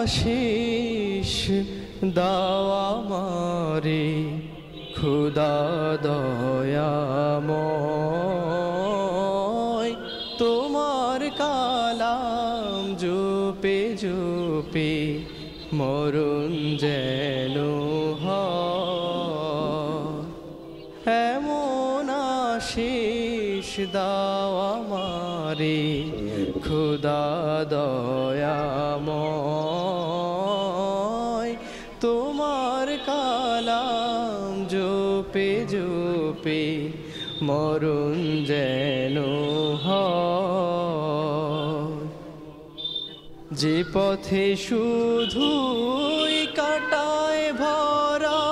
আশিস দাও আমারে খুদা দয়াময়, তোমার কালাম জপে জপে মরণ যেন হয়। এমন আশিস দাও আমারে খুদা দয়াময়, তোমার কালাম জপে জপে মরণ যেন হয়। যে পথে শুধুই কাটায় ভরা,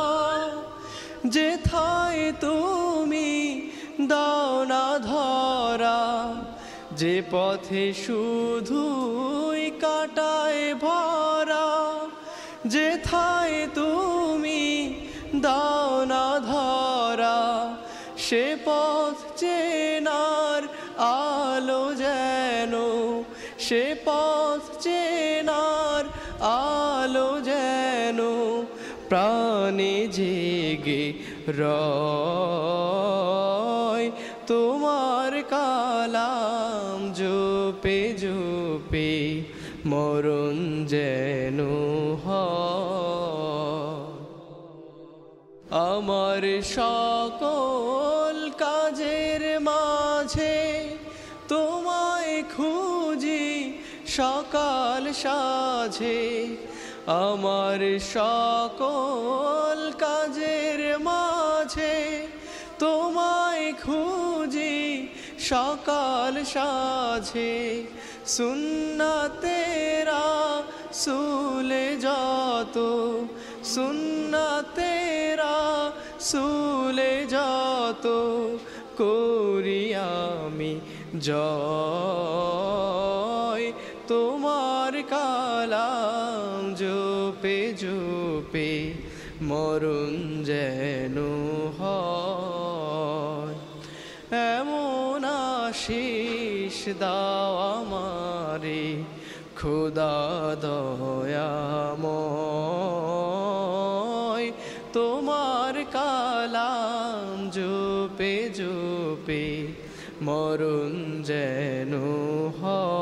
যেথায় তুমি দাও না ধরা, যে পথে শুধুই কাটায় ভরা, যেথায় তুমি দাও না ধরা, সে পথ চেনার আলো যেন, সে পথ চেনার আলো যেন প্রাণে জেগে রয়। তোমার কালাম জপে জপে মরণ যেন হয়। আমার সকল কাজের মাঝে তোমায় খুঁজি সকাল সাঝে, আমার সকল কাজের মাঝে তোমায় খুঁজি সকাল সাঝে। সুন্নাতেরা সুলে যত, সুন্নাতেরা সুলে যত করি আমি জয়। তোমার কালাম জপে জপে মরণ যেন হয়। এমন আশিস দাও আমারে খোদা দয়াময়, তোমার কালাম জপে জপে মরণ যেন হয়।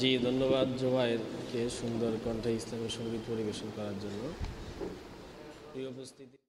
জি, ধন্যবাদ জুবায়েরকে সুন্দর কণ্ঠে ইসলামী সঙ্গীত পরিবেশন করার জন্য। এই উপস্থিতি